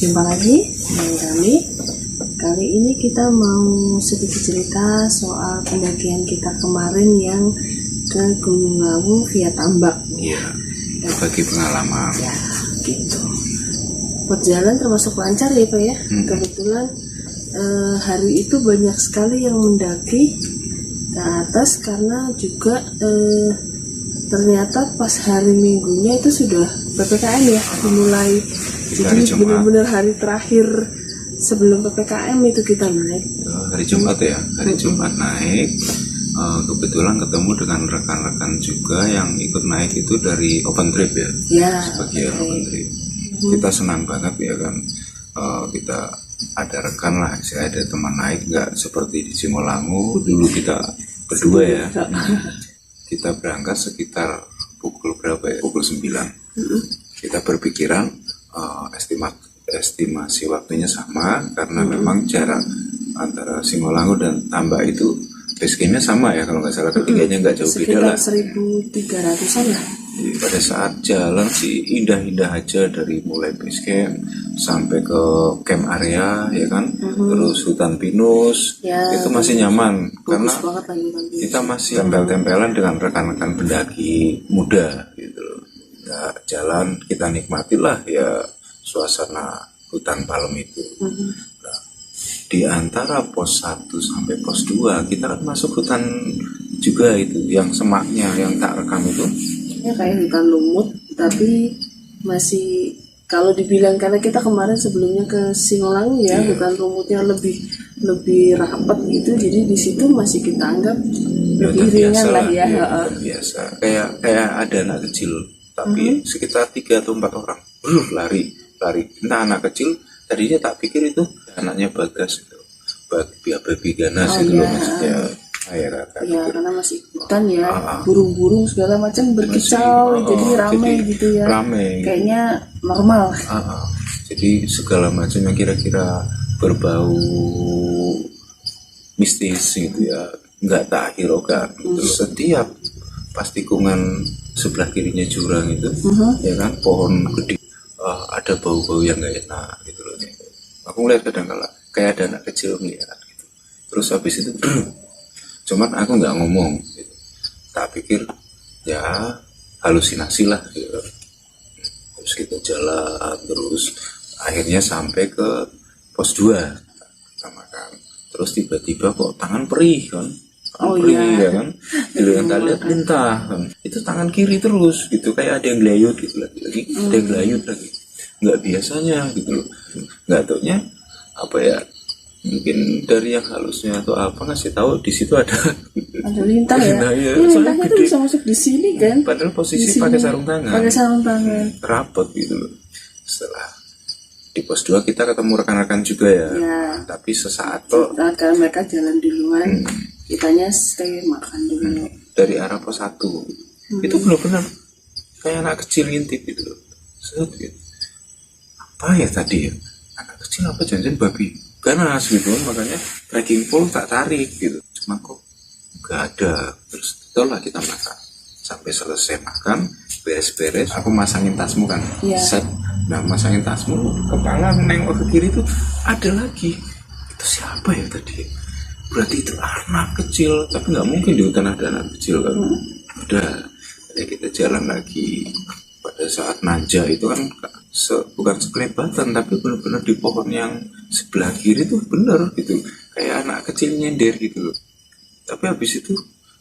Jumpa lagi dengan kami. Kali ini kita mau sedikit cerita soal pendakian kita kemarin yang ke Gunung Lawu via Tambak. Iya, bagi pengalaman. Ya, gitu. Perjalanan termasuk lancar ya Pak ya. Kebetulan hari itu banyak sekali yang mendaki ke atas karena juga ternyata pas hari Minggunya itu sudah PPKM ya, dimulai. Jadi benar-benar hari terakhir sebelum PPKM itu kita naik. Hari Jumat ya, hari Jumat naik. Kebetulan ketemu dengan rekan-rekan juga yang ikut naik itu dari open trip ya. Ya. Sebagian open trip. Kita senang banget ya kan. Kita ada rekan lah, saya ada teman naik, nggak seperti di Simolangu dulu kita berdua ya. Kita berangkat sekitar pukul berapa ya? Pukul 9. Kita berpikiran estimasi waktunya sama karena memang jarak antara Simolangu dan Tambak itu base camp-nya sama ya, kalau nggak salah ketiganya nggak jauh beda lah. Sekitar 1.300-an lah. Jadi pada saat jalan sih indah-indah aja, dari mulai base camp sampai ke camp area ya kan, terus hutan pinus Ya, itu masih nyaman karena banget lagi. kita masih tempel-tempelan dengan rekan-rekan pendaki muda gitu loh. Ya, jalan kita nikmatilah ya suasana hutan palem itu. Nah, di antara pos 1 sampai pos 2 kita kan masuk hutan juga itu, yang semaknya yang tak rekam itu Ya kayak hutan lumut, tapi masih kalau dibilang karena kita kemarin sebelumnya ke Simolangu ya, hutan lumutnya lebih rapat gitu, jadi di situ masih kita anggap lebih ringan lah ya. Biasa kayak ada anak kecil tapi sekitar 3 atau 4 orang lari. Entah anak kecil, tadinya tak pikir itu anaknya Bagas itu, babi ganas itu loh maksudnya. Ya karena masih hutan ya, burung-burung segala macam berkicau, jadi ramai gitu ya. Kayaknya normal. Jadi segala macam yang kira-kira berbau mistis gitu ya, nggak tak hiraukan. Setiap pas tikungan sebelah kirinya jurang itu, ya kan, pohon gede, ada bau-bau yang nggak enak gitu loh. Aku ngeliat kadang-kala kayak ada anak kecil ngeliat gitu. Terus habis itu cuman aku nggak ngomong gitu. Tak pikir ya halusinasi lah gitu. Terus kita jalan terus akhirnya sampai ke pos 2 sama kan. Terus tiba-tiba kok tangan perih kan, ya kan, dulu yang tak lihat lintah kan. Itu tangan kiri terus gitu, kayak ada yang gelayut gitu lagi ada yang gelayut lagi, nggak biasanya gitu loh. Nggak taunya apa ya, mungkin dari yang halusnya atau apa ngasih tahu di situ ada lintah ya. Lintahnya tuh bisa masuk di sini kan. Padahal posisi pakai sarung tangan. Rapet gitu loh. Setelah di pos 2 kita ketemu rekan-rekan juga ya. Tapi sesaat kok. Karena mereka jalan duluan, kitanya stay makan dulu. Dari arah pos 1 itu benar-benar kayak anak kecil ngintip gitu loh. Gitu. Apa ya tadi ya? Anak kecil apa jangan babi ganas gitu, makanya trekking pole tak tarik gitu, cuma kok nggak ada. Terus itulah kita makan sampai selesai makan, beres-beres, aku masangin tasmu kan, set. Nah masangin tasmu, kepala nengok ke kiri tuh ada lagi. Itu siapa ya tadi? Berarti itu anak kecil, tapi nggak mungkin di hutan ada anak kecil kan. Udah, jadi kita jalan lagi. Pada saat nanja itu kan bukan sekelebatan, tapi benar-benar di pohon yang sebelah kiri tuh bener gitu, kayak anak kecil nyender gitu loh. Tapi habis itu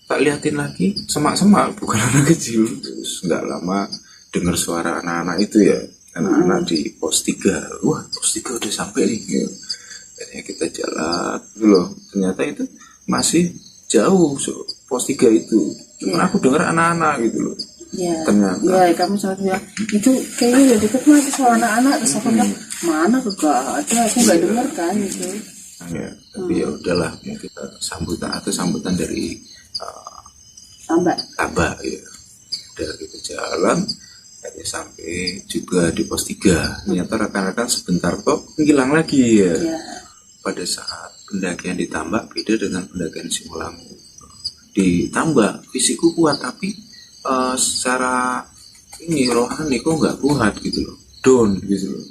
tak liatin lagi, semak-semak, bukan anak kecil. Terus nggak lama dengar suara anak-anak itu ya, anak-anak di pos 3. Wah, pos 3 udah sampai nih gitu. Akhirnya kita jalan gitu loh, ternyata itu masih jauh pos 3 itu. Cuma aku dengar anak-anak gitu loh. Ternyata. Ya, kamu sempat bilang itu kayaknya udah deket mah soal anak-anak. Terus aku bilang mana kagak ada, aku nggak dengar kan gitu. Ya, tapi ya udahlah, mungkin sambutan dari Tambak ya. Udah kita jalan, akhirnya sampai juga di pos 3. Ternyata rekan-rekan sebentar kok hilang lagi ya. Pada saat pendakian di Tambak beda dengan pendakian Simolangu. Di Tambak fisikku kuat, tapi secara ini rohani kok nggak kuat gitu loh, down gitu loh.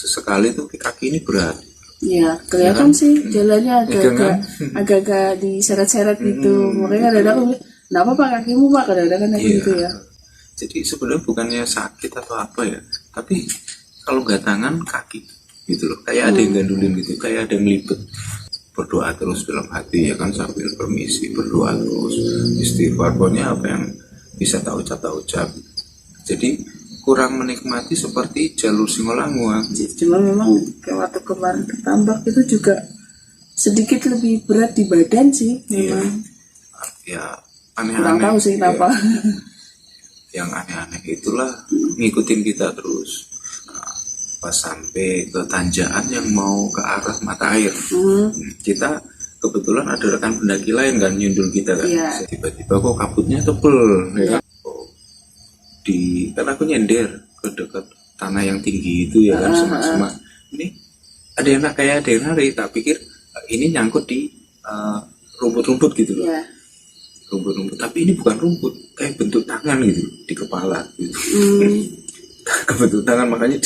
sesekali tuh kaki ini berat. Ya, kelihatan sih jalannya kan? agak-agak diseret-seret gitu. Makanya kadang-kadang aku bilang, nggak apa-apa kakimu Pak, kadang-kadang kan Iya. gitu ya. Jadi sebenarnya bukannya sakit atau apa ya, tapi kalau nggak tangan kaki gitu loh, kayak ada yang gandulin gitu, kayak ada yang melipet. Berdoa terus dalam hati ya kan, sambil permisi berdoa terus, istighfar, pokoknya apa yang bisa tak ucap. Jadi kurang menikmati seperti jalur Singolangu. Cuma memang kayak waktu kemarin ke Tambak itu juga sedikit lebih berat di badan sih memang. Ya Kurang aneh-aneh. tahu sih kenapa. Yang aneh-aneh itulah ngikutin kita terus. Nah, pas sampai ke tanjakan yang mau ke arah mata air, kita kebetulan ada rekan pendaki lain kan nyundul kita kan. Iya. Tiba-tiba kok kabutnya tebel ya kan. Kan aku nyender ke dekat tanah yang tinggi itu ya kan, semak-semak. Ini ada yang narik, tak pikir ini nyangkut di rumput-rumput gitu loh. Iya. Rumput-rumput, tapi ini bukan rumput, kayak bentuk tangan gitu di kepala gitu. Bentuk tangan, makanya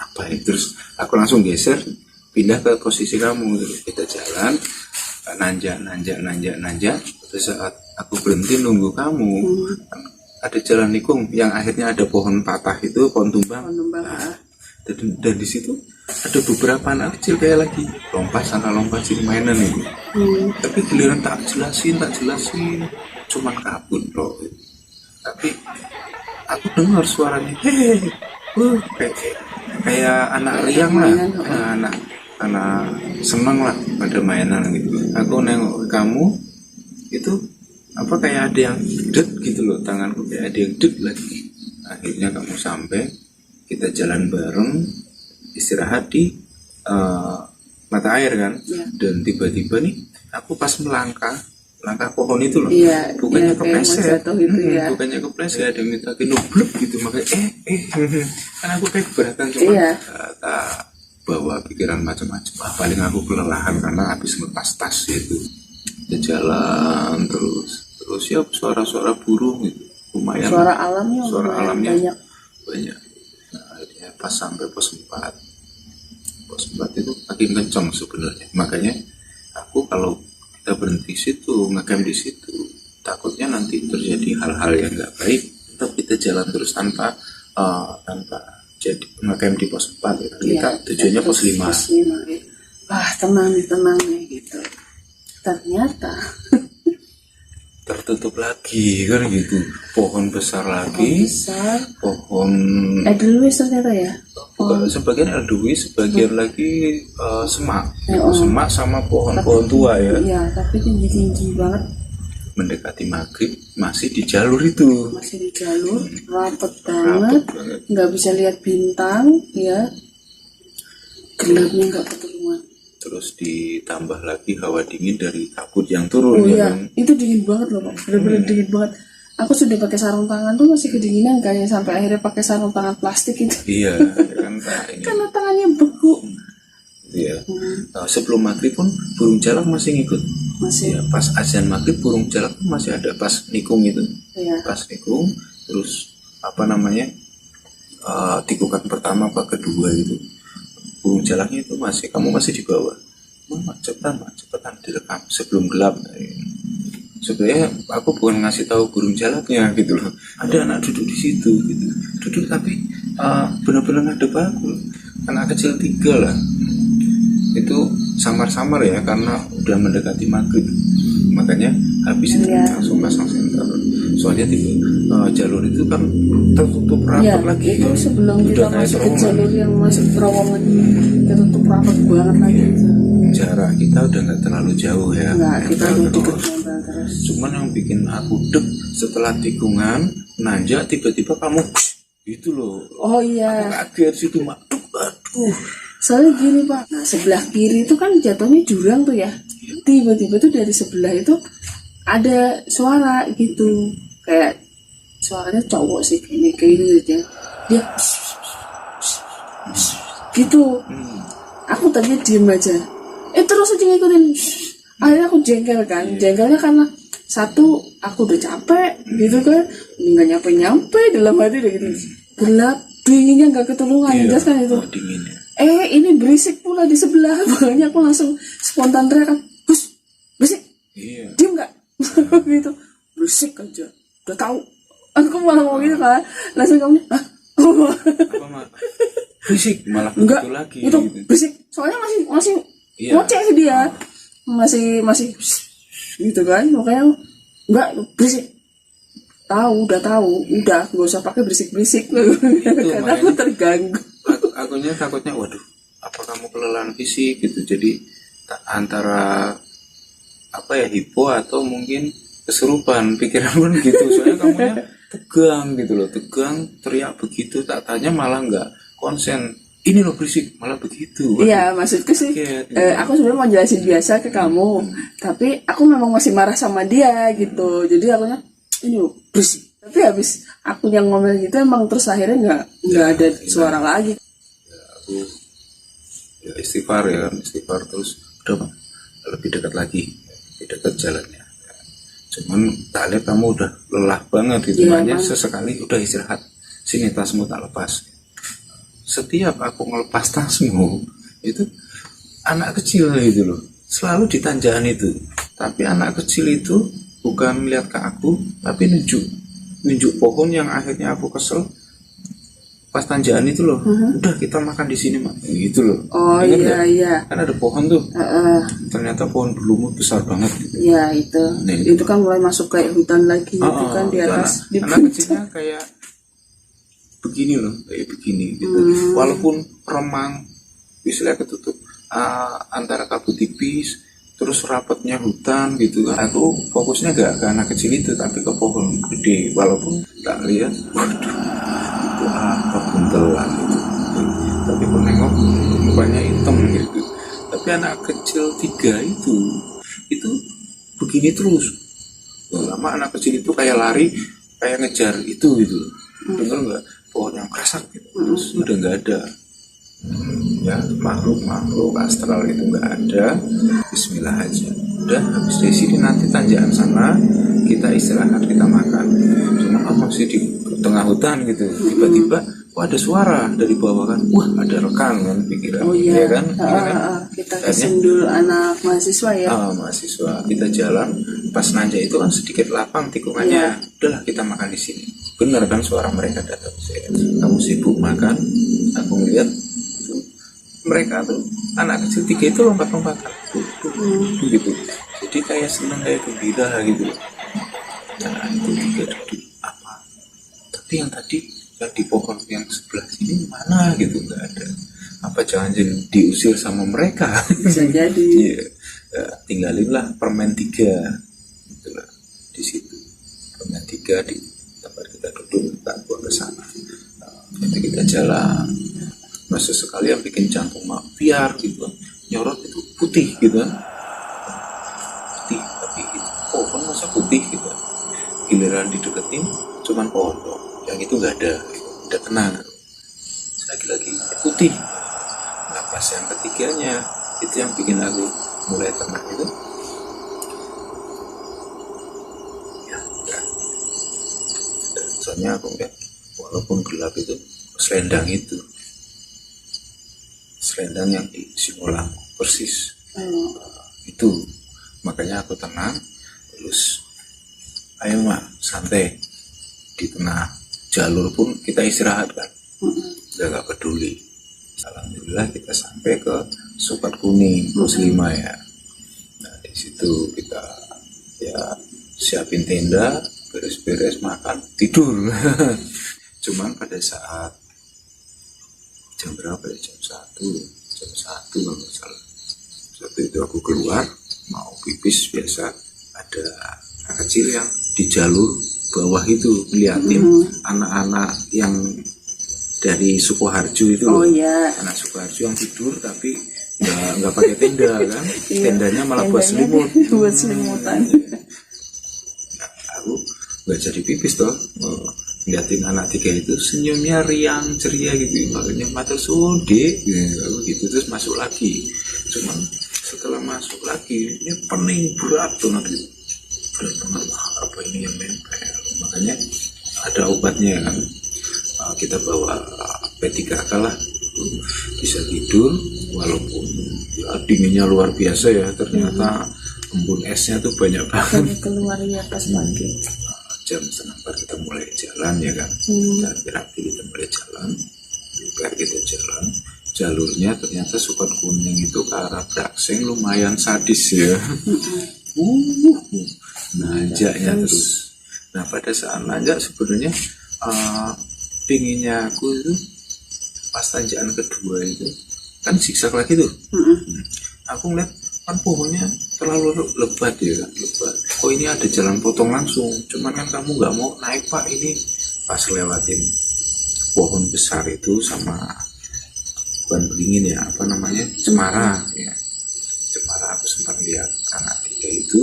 apa ya, terus aku langsung geser pindah ke posisi kamu gitu. Kita jalan nanjak, terus saat aku berhenti nunggu kamu, ada jalan nikung yang akhirnya ada pohon patah itu, pohon tumbang. Nah, dan di situ ada beberapa anak kecil kayak lagi lompat sana lompat sini mainan itu. Tapi giliran tak jelasin, cuman kabut loh. Tapi aku dengar suaranya, kayak anak riang lah, anak seneng lah pada mainan gitu. Aku nengok ke kamu itu apa kayak ada yang det gitu loh, tanganku kayak ada yang det lagi. Akhirnya kamu sampai, kita jalan bareng istirahat di mata air kan. Dan tiba-tiba nih aku pas melangkah pohon itu loh, bukannya kepleset, bukannya kepleset, ada yang minta bluk gitu, makanya kan aku kayak keberatan, cuma tak bawa pikiran macam-macam. Paling aku kelelahan karena habis melepas tas itu. Kita jalan terus ya, suara-suara burung gitu lumayan, suara alamnya banyak. Nah, akhirnya pas sampai pos 4 itu makin kencang sebenarnya, makanya aku kalau kita berhenti situ, ngecamp di situ, takutnya nanti terjadi hal-hal yang nggak baik. Tetap kita jalan terus tanpa jadi ngecamp di pos 4 ya. Kita tujuannya pos 5. Tenang nih gitu. Ternyata tertutup lagi kan gitu, pohon besar lagi, pohon Edelweiss ternyata ya. Bukan, sebagian Edelweiss, sebagian lagi semak, semak sama pohon-pohon tua ya. Iya, tapi tinggi banget. Mendekati maghrib masih di jalur itu. Rapet banget, nggak bisa lihat bintang ya, gelapnya nggak ketemuan. Terus ditambah lagi hawa dingin dari kabut yang turun ya kan? Itu dingin banget loh Pak, benar-benar dingin banget. Aku sudah pakai sarung tangan tuh masih kedinginan kayak sampai akhirnya pakai sarung tangan plastik itu. Iya kan, karena tangannya beku. Iya. Sebelum maghrib pun burung jalak masih ngikut. Ya, pas azan maghrib burung jalak pun masih ada, pas nikung itu. Pas nikung, terus tikukan pertama apa kedua itu, burung jalaknya itu kamu masih di bawah. Cepetan direkam sebelum gelap. Sebenarnya aku bukan ngasih tahu burung jalaknya gitu loh, ada anak duduk di situ gitu, duduk tapi benar-benar ngadep aku, anak kecil 3 lah. Itu samar-samar ya karena udah mendekati maghrib, makanya habis itu langsung pasang senter. Soalnya jalur itu kan tertutup rapat lagi. Itu sebelum kita masuk ke jalur yang masuk terowongan tertutup rapat banget lagi. Jarak kita udah nggak terlalu jauh ya. Kita udah terus. Cuman yang bikin aku deg setelah tikungan nanjak, tiba-tiba kamu gitu loh. Oh iya. Aku kaget situ, aduh. Soalnya gini Pak, nah sebelah kiri itu kan jatuhnya jurang tuh ya. Tiba-tiba tuh dari sebelah itu ada suara gitu, kayak suaranya cowok sih kayak gitu dia gitu. Aku tadinya diem aja, terus aja ngikutin. Akhirnya aku jengkelnya karena satu aku udah capek gitu kan, nggak nyampe dalam hati udah gitu, gelap dinginnya nggak ketulungan, jelas kan itu. Dinginnya. Ini berisik pula di sebelah, makanya aku langsung spontan teriak, "Bus, berisik, diem nggak?" Gitu, berisik aja, udah tahu. Aku malah ngomong gitu kan, langsung kamu, apa mah berisik malah enggak lagi itu gitu. Berisik, soalnya masih ngoceh sih dia, masih gitu kan, makanya enggak berisik. Udah tahu, udah nggak usah pakai berisik karena aku terganggu. Akunya takutnya, waduh, apa kamu kelelahan fisik gitu, jadi antara apa ya, hipo atau mungkin kesurupan, pikiran pun gitu. Soalnya kamunya tegang gitu loh, tegang, teriak begitu, tak tanya malah nggak konsen, ini loh berisik, malah begitu. Iya, maksudku sih, aku sebenarnya mau jelasin biasa ke kamu, tapi aku memang masih marah sama dia gitu, jadi akunya ini loh berisik. Tapi habis aku yang ngomel gitu emang terus akhirnya nggak ada suara lagi. Aku istighfar terus udah Pak, lebih dekat lagi, lebih dekat jalannya. Cuman tak lihat kamu udah lelah banget gitu, makanya sesekali udah istirahat, sini tasmu tak lepas. Setiap aku ngelepas tasmu itu anak kecil itu loh selalu di tanjakan itu, tapi anak kecil itu bukan melihat ke aku, tapi nunjuk pohon yang akhirnya aku kesel. Pas tanjakan itu loh, udah kita makan di sini Mak, gitu loh. Oh iya. Kan ada pohon tuh, ternyata pohon berlumut besar banget gitu. Iya itu, nah, itu kan mulai masuk kayak hutan lagi, itu kan di atas. Anak kecilnya kayak begini loh, kayak begini gitu. Walaupun remang, bisa ketutup antara kabut tipis, terus rapatnya hutan gitu kan. Aku fokusnya gak ke anak kecil itu, tapi ke pohon gede. Walaupun tak lihat, waduh, itu apa buntelan gitu. Tapi aku nengok mukanya hitam gitu. Tapi anak kecil 3 itu begini terus. Lama anak kecil itu kayak lari, kayak ngejar itu gitu. Dengar nggak? Pohon yang kerasak gitu. Terus udah nggak ada. Ya makhluk astral itu nggak ada. Bismillah aja, udah habis dari sini nanti tanjakan sana kita istirahat, kita makan. Cuma kan masih di tengah hutan gitu, tiba-tiba ada suara dari bawah kan, wah ada rekan kan, pikiran. Ya kan, kita kesendul anak mahasiswa ya. Mahasiswa kita jalan, pas nanjak itu kan sedikit lapang tikungannya. Udahlah kita makan di sini. Benar kan suara mereka datang. Kamu sibuk makan, aku ngeliat mereka tuh anak kecil 3 itu lompat-lompatan gitu, jadi kayak seneng, kayak gembira gitu. Nah itu 3 duduk apa, tapi yang tadi yang di pohon yang sebelah sini mana gitu, nggak ada. Apa jangan-jangan diusir sama mereka? Bisa jadi. Ya, tinggalinlah permen 3 itulah di situ, permen 3 di tempat kita duduk, kita buang ke sana. Jadi kita jalan, masa sekali yang bikin jantung biar gitu kan, nyorot itu putih gitu kan, putih, tapi itu pohon masa putih gitu kan. Giliran dideketin cuman pohon dong, yang itu nggak ada, udah tenang. Lagi putih. Nah pas yang ketiganya itu yang bikin aku mulai tenang itu, ya udah. Soalnya aku lihat walaupun gelap itu selendang yang di Simulang persis. Itu makanya aku tenang, terus ayo Mak santai, di tengah jalur pun kita istirahat kan, udah gak peduli. Alhamdulillah kita sampai ke Sukat Kuning Muslimah ya. Nah di situ kita ya siapin tenda, beres-beres, makan, tidur. Cuman pada saat jam berapa ya, jam 1 kalau nggak salah, saat itu aku keluar mau pipis, biasa ada anak kecil yang di jalur bawah itu ngeliatin anak-anak yang dari Sukoharjo itu loh. Anak Sukoharjo yang tidur tapi nggak pakai tenda kan, tendanya malah buat selimut. Buat selimutan. Nah, aku nggak jadi pipis toh. Liatin anak 3 itu senyumnya riang ceria gitu, makanya matur suwun Dek gitu. Terus masuk lagi, cuman setelah masuk lagi ini pening berat banget gitu, berat banget. Apa ini yang nempel, makanya ada obatnya kan, kita bawa P3K lah, bisa tidur walaupun ya, dinginnya luar biasa ya, ternyata embun esnya tuh banyak banget. Banyak keluar ya pas pagi. Jam 3:30 kita mulai jalan ya kan, dan rapi kita mulai jalan, biar kita jalan. Jalurnya ternyata Sukat Kuning itu ke arah Brakseng lumayan sadis ya. Nanjaknya terus. Nah pada saat nanjak sebenarnya pinginnya aku itu pas tanjakan kedua itu kan zigzag lagi tuh. Aku ngeliat kan pohonnya terlalu lebat ya kan, lebat. Kok ini ada jalan potong langsung, cuman kan kamu nggak mau naik pak. Ini pas lewatin pohon besar itu sama bukan beringin ya, apa namanya, cemara ya, cemara. Aku sempat lihat anak 3 itu,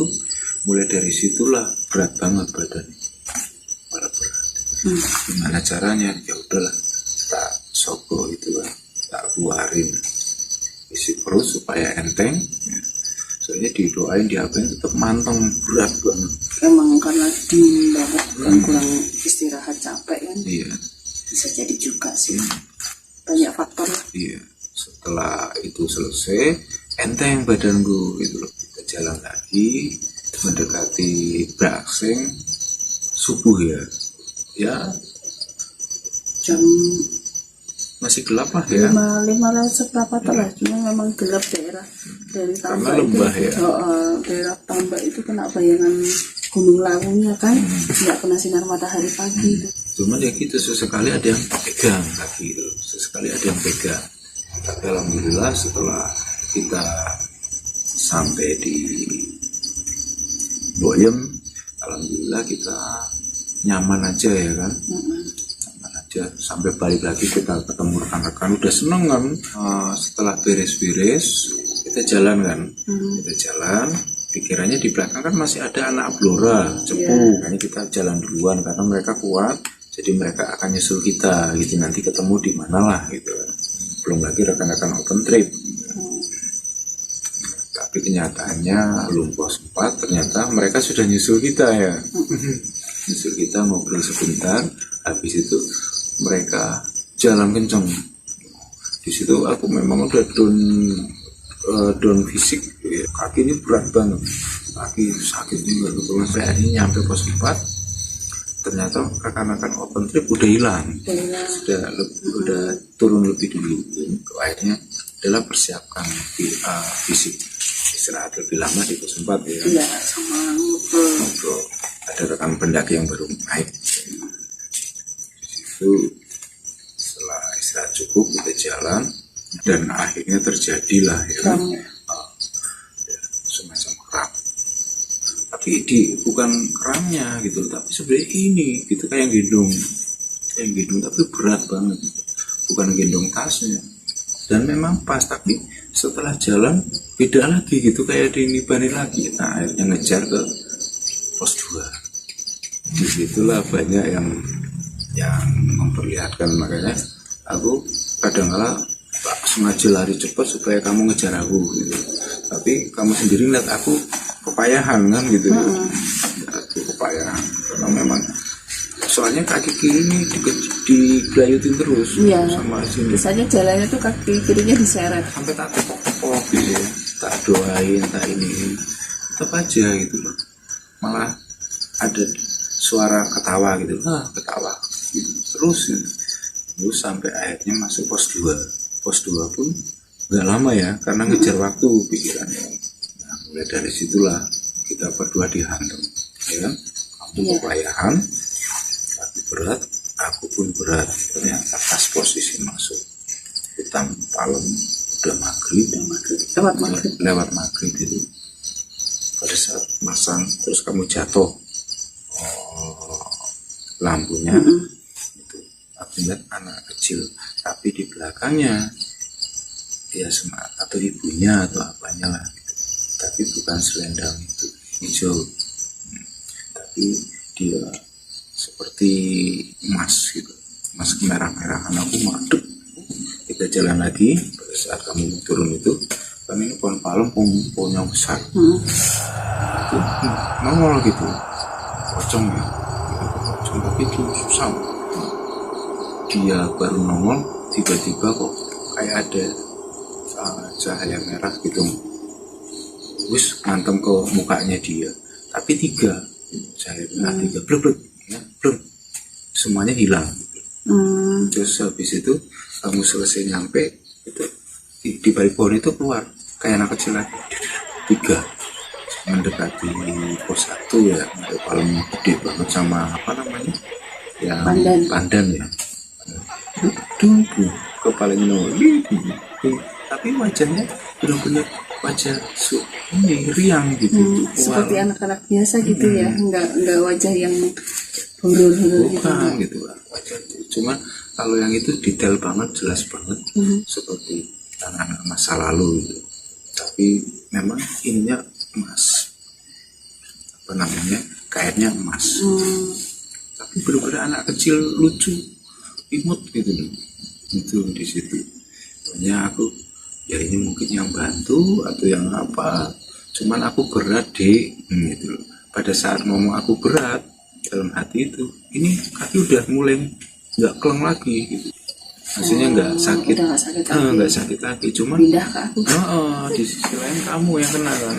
mulai dari situlah berat banget badan, berat. Gimana caranya? Ya udahlah, tak sogo itu lah, tak keluarin isi perut supaya enteng ya. Soalnya didoain diapain tetap manteng, berat banget. Emang karena dingin banget kan, kurang istirahat, capek kan. Iya. Bisa jadi juga sih. Banyak faktor. Iya. Setelah itu selesai, enteng badanku gitu loh. Kita jalan lagi mendekati Brakseng subuh ya. Ya. Jam masih gelap lah ya. 5 lewat seberapa lah, cuma memang gelap daerah dari Tambak karena lembah itu, ya. Daerah Tambak itu kena bayangan Gunung Lawungnya kan, nggak kena sinar matahari pagi itu. Cuman ya gitu, sesekali ada yang pegang kaki itu, sesekali ada yang pegang. Tapi alhamdulillah setelah kita sampai di Boyem, alhamdulillah kita nyaman aja ya kan. Sampai balik lagi kita ketemu rekan-rekan, udah seneng kan. Setelah beres-beres kita jalan kan, kita jalan, pikirannya di belakang kan masih ada anak Blora cepu, makanya kita jalan duluan karena mereka kuat, jadi mereka akan nyusul kita gitu, nanti ketemu di mana lah gitu. Belum lagi rekan-rekan open trip. Tapi kenyataannya belum pos 4, ternyata mereka sudah nyusul kita ya. Nyusul kita, ngobrol sebentar, habis itu mereka jalan kenceng. Di situ aku memang udah down fisik ya. Kaki ini berat banget, kaki sakit juga betul. Sampai akhirnya nyampe pos 4, ternyata rekan-rekan open trip udah hilang, udah turun lebih dulu. Akhirnya adalah persiapkan fisik, istirahat lebih lama di pos 4 ya. Iya, sama ngobrol. Ada rekan pendaki yang baru naik. Itu setelah istirahat cukup kita jalan dan akhirnya terjadilah ya, semacam keram, tapi bukan keramnya gitu, tapi sebenarnya ini gitu kayak gendong tapi berat banget, bukan gendong tasnya. Dan memang pas, tapi setelah jalan beda lagi gitu, kayak dinibanin lagi. Nah akhirnya ngejar ke pos 2. Disitulah banyak yang memperlihatkan, makanya aku kadang-kala sengaja lari cepat supaya kamu ngejar aku gitu. Tapi kamu sendiri lihat aku kepayahan kan gitu. Aku kepayahan karena memang soalnya kaki kiri ini digelayutin terus sama sini. Biasanya jalannya tuh kaki kirinya diseret. Sampai tak tepok-tepok gitu ya, tak doain, tak ini, tetap aja gitu loh. Malah ada suara ketawa gitu, ketawa gitu. Terus sampai akhirnya masuk pos 2. Pos 2 pun nggak lama ya, karena ngejar waktu pikirannya. Nah, mulai dari situlah kita berdua dihantam, ya kan? Kamu kepayahan, tapi berat, aku pun berat. Ternyata pas posisi masuk hutan Palem udah maghrib, lewat maghrib itu. Pada saat masang, terus kamu jatuh, lampunya itu aku lihat anak kecil, tapi di belakangnya dia semangat atau ibunya atau apanya lah gitu. Tapi bukan selendang itu hijau, tapi dia seperti emas gitu, emas kemerah-merahan. Aku madep. Kita jalan lagi. Pada saat kamu turun itu kan ini pohon palem, pohon yang besar itu nongol gitu, pocong ya, pocong, tapi itu susah. dia baru nongol tiba-tiba kok kayak ada cahaya merah gitu terus ngantem ke mukanya dia, tapi 3 cahaya merah 3 blur ya, blur semuanya hilang. Terus habis itu kamu selesai nyampe itu di balik pohon itu keluar kayak anak kecil lagi 3 mendekati pos 1 ya, paling gede banget sama apa namanya ya, pandan ya, kepalanya nongol tapi wajahnya benar-benar wajah ini riang gitu, seperti anak-anak biasa gitu ya, nggak wajah yang horor-horor gitu wajah. Cuma kalau yang itu detail banget, jelas banget, seperti anak-anak masa lalu gitu. Tapi memang ininya emas, apa namanya, kainnya emas. Tapi benar-benar anak kecil lucu, imut gitu loh. Itu di situ. Makanya aku ya ini mungkin yang bantu atau yang apa. Cuman aku berat deh, gitu loh. Pada saat ngomong aku berat dalam hati itu, ini kaki udah mulai nggak keleng lagi gitu. Maksudnya nggak sakit, nggak sakit lagi, cuman pindah ke aku. Di sisi lain kamu yang kena kan.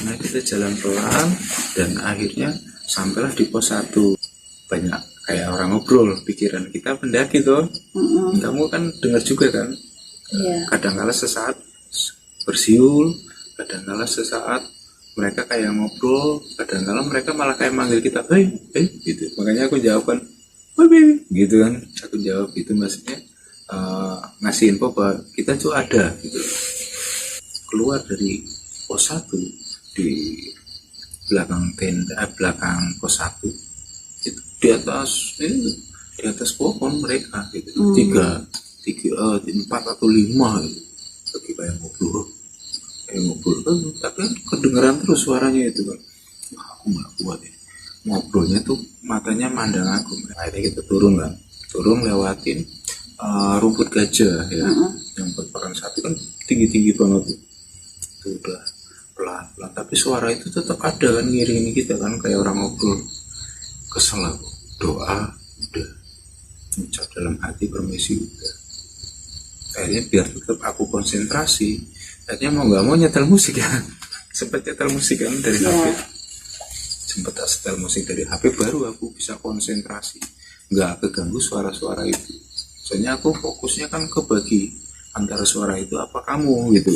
Nah kita jalan pelan dan akhirnya sampailah di pos 1. Banyak kayak orang ngobrol, pikiran kita pendaki tuh. Kamu kan dengar juga kan. Kadang-kala sesaat bersiul, kadang-kala sesaat mereka kayak ngobrol, kadang-kala mereka malah kayak manggil kita, hey gitu. Makanya aku jawaban baby gitu kan, aku jawab gitu, maksudnya ngasih info bahwa kita tuh ada gitu. Keluar dari pos 1 di belakang tenda, belakang pos 1 itu di atas pohon mereka gitu, 4 atau 5 gitu, lagi kayak ngobrol tapi kan kedengeran terus suaranya itu kan. Wah, aku nggak kuat ya ngobrolnya tuh, matanya mandang aku. Akhirnya kita turun lewatin rumput gajah ya, yang berperan satu kan tinggi banget tuh. Itu udah pelan-pelan tapi suara itu tetap ada kan, ngiringi kita kan kayak orang ngobrol. Kesel aku, doa udah, ucap dalam hati permisi udah. Akhirnya biar tetap aku konsentrasi, akhirnya mau nggak mau nyetel musik ya. Sempat nyetel musik kan dari HP, sempat setel musik dari HP, baru aku bisa konsentrasi, nggak keganggu suara-suara itu. Soalnya aku fokusnya kan kebagi antara suara itu apa kamu gitu.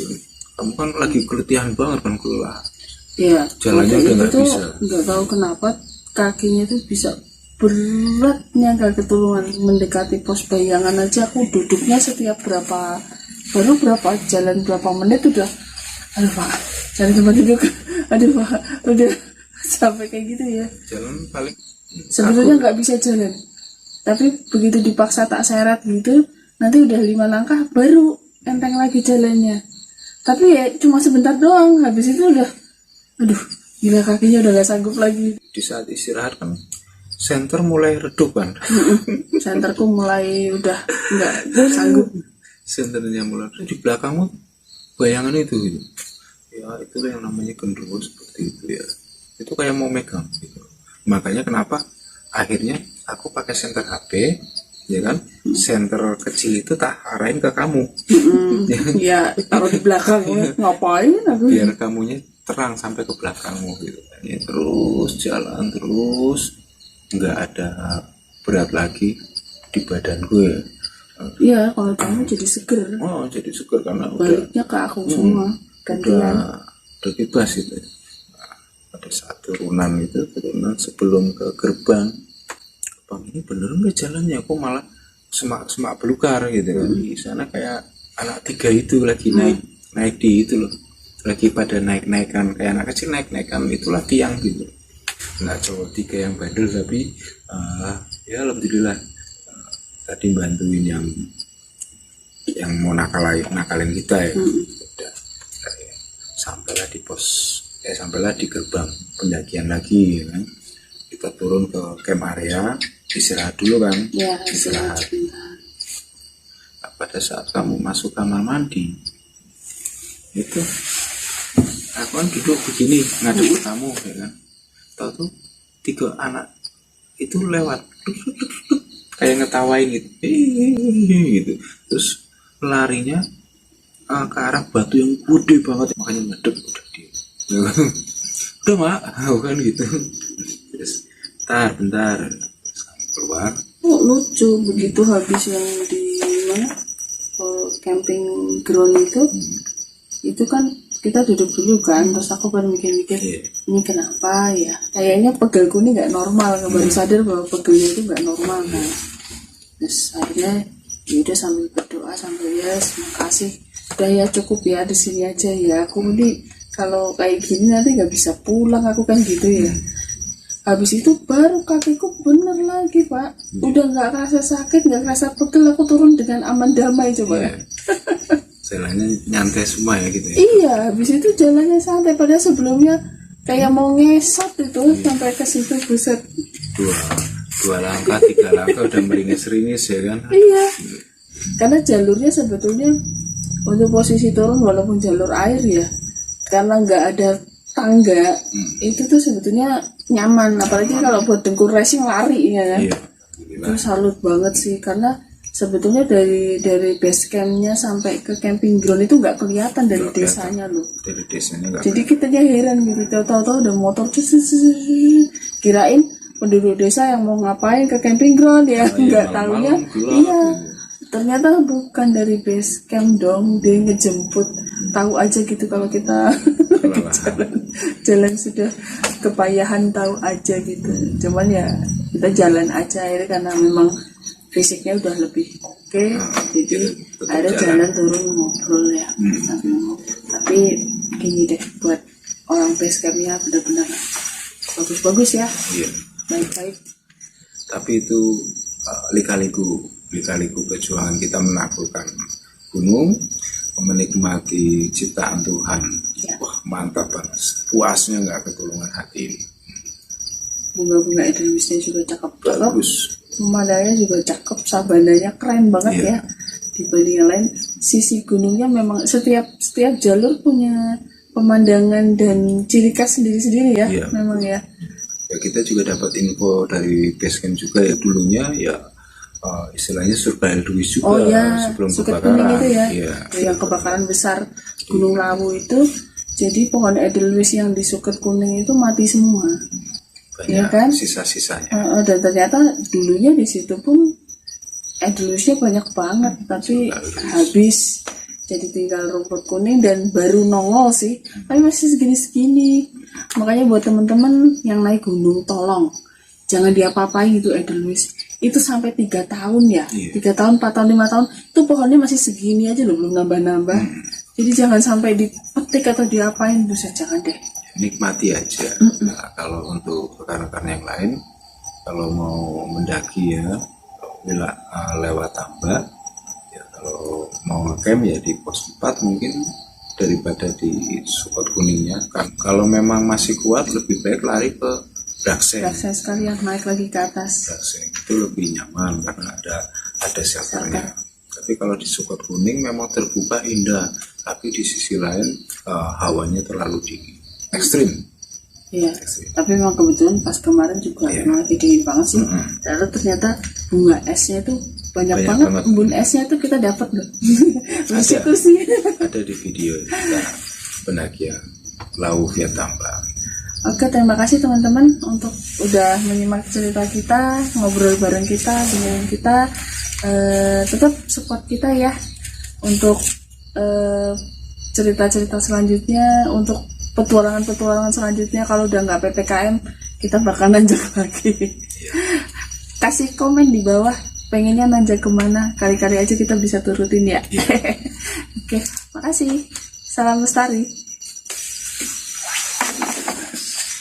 Kamu kan lagi keletihan banget kan, kelelahan. Iya. Jalannya udah nggak bisa. Nggak tahu kenapa kakinya tuh bisa beratnya gak ketulungan. Mendekati pos bayangan aja aku duduknya setiap baru berapa jalan berapa menit udah, aduh pak, cari tempat duduk, aduh pak, udah sampai kayak gitu ya. Jalan paling sebetulnya nggak bisa jalan, tapi begitu dipaksa tak seret gitu, nanti udah 5 langkah baru enteng lagi jalannya. Tapi ya cuma sebentar doang, habis itu udah, aduh gila, kakinya udah gak sanggup lagi. Di saat istirahat kan senter mulai redup kan. Senterku mulai udah nggak sanggup. Senternya mulai di belakangmu bayangan itu gitu. Ya itu yang namanya genderuwo seperti itu ya. Itu kayak mau megang gitu. Makanya kenapa akhirnya aku pakai senter HP ya kan, senter kecil itu tak arahin ke kamu. Ya taruh di belakang. Ngapain aku? Biar kamunya terang sampai ke belakangmu gitu. Ya, terus jalan terus, nggak ada berat lagi di badanku ya. Iya, kalau kamu jadi seger. Jadi seger karena baliknya ke aku semua gantian. Udah bebas itu. Nah, pada saat turunan sebelum ke gerbang ini bener nggak jalannya, aku malah semak belukar gitu kan. Di sana kayak anak 3 itu lagi naik di itu loh, lagi pada naik-naikan kayak anak kecil naik-naikan itulah tiang gitu. Nggak cowok 3 yang bandel, tapi ya alhamdulillah tadi bantuin yang mau nakalin kita ya. Udah, sampailah di sampailah di gerbang pendakian lagi ya kan. Kita turun ke camp area, istirahat dulu kan ya, istirahat. Nah, pada saat kamu masuk kamar mandi itu aku kan duduk begini ngadep ke kamu ya kan. Tahu tuh 3 anak itu lewat kayak ngetawain gitu, gitu. Terus larinya ke arah batu yang gede banget, makanya medek udah dia. Udah mak, kan gitu. Terus bentar, terus kami keluar. Oh, lucu begitu habis yang di mana camping ground itu kan kita duduk dulu kan, terus aku baru mikir-mikir ini kenapa ya, kayaknya pegelku ini nggak normal, baru sadar bahwa pegelnya itu nggak normal kan. Terus akhirnya yaudah sambil berdoa sambil makasih, udah ya cukup ya di sini aja ya, aku ini kalau kayak gini nanti nggak bisa pulang aku kan gitu ya. Habis itu baru kakiku bener lagi pak, udah nggak kerasa sakit, nggak kerasa pegel, aku turun dengan aman damai coba. Jalannya nyantai semua ya gitu ya. Iya, habis itu jalannya santai, padahal sebelumnya kayak mau ngesot itu sampai ke situ, buset. Dua langkah, 3 langkah udah meringis-ringis ya kan. Iya, karena jalurnya sebetulnya untuk posisi turun walaupun jalur air ya, karena nggak ada tangga, itu tuh sebetulnya nyaman, apalagi kalau buat dengkul racing lari ya kan. Iya. Itu salut banget sih, karena sebetulnya dari base campnya sampai ke camping ground itu nggak kelihatan dari desanya loh. Dari desanya nggak. Jadi kita aja heran gitu, tahu-tahu udah motor kirain penduduk desa yang mau ngapain ke camping ground ya, nggak tahunya iya. Ternyata bukan dari base camp dong, dia ngejemput. Tahu aja gitu kalau kita jalan sudah kepayahan, tahu aja gitu. Cuman ya kita jalan aja akhirnya karena memang fisiknya udah lebih oke, jadi ada jalan turun ngobrol ya sambil ngobrol. Tapi gini deh, buat orang base campnya benar-benar bagus-bagus ya, baik-baik. Tapi itu lika-liku perjuangan kita menaklukkan gunung, menikmati ciptaan Tuhan. Wah mantap banget, puasnya nggak ketulungan hati ini. Bunga-bunga edelweisnya juga cakep, bagus. Pemandangannya juga cakep, sabananya keren banget ya. Dibanding yang lain, sisi gunungnya memang setiap jalur punya pemandangan dan ciri khas sendiri-sendiri ya. Memang ya. Ya kita juga dapat info dari basecamp juga ya, dulunya ya istilahnya surga edelweiss juga sebelum kebakaran. Itu ya. Yang kebakaran besar Gunung Lawu itu, jadi pohon edelweiss yang di Suket Kuning itu mati semua. Banyak ya kan? Sisa-sisanya. Dan ternyata dulunya di situ pun edelweissnya banyak banget, tapi habis. Jadi tinggal rumput kuning dan baru nongol sih, tapi masih segini-segini. Makanya buat teman-teman yang naik gunung, tolong jangan diapa-apain gitu edelweiss. Itu sampai 3 tahun ya, 3 tahun, 4 tahun, 5 tahun, itu pohonnya masih segini aja loh, belum nambah-nambah. Jadi jangan sampai dipetik atau diapain, buset, jangan deh. Nikmati aja. Nah, kalau untuk rekan-rekan yang lain, kalau mau mendaki ya, bila lewat Tambak, ya kalau mau ngecamp ya di pos 4 mungkin daripada di Suket Kuningnya. Kalau memang masih kuat, lebih baik lari ke Brakseng. Brakseng sekalian naik lagi ke atas. Brakseng itu lebih nyaman karena ada shelternya. Tapi kalau di Suket Kuning memang terbuka indah, tapi di sisi lain hawanya terlalu dingin. Ekstrim. Iya, tapi memang kebetulan pas kemarin juga memang dingin banget sih. Lalu ternyata bunga esnya itu banyak banget. Embun esnya itu kita dapat loh. Bersyukur sih. Ada di video kita pendakian Lawu via Tambak. Oke, terima kasih teman-teman untuk udah menyimak cerita kita, ngobrol bareng kita, dengerin kita. Tetap support kita ya untuk cerita-cerita selanjutnya, untuk petualangan selanjutnya. Kalau udah nggak PPKM, kita bakal nanjak lagi. Kasih komen di bawah, pengennya nanjak kemana, kali-kali aja kita bisa turutin ya. Oke, makasih. Salam lestari.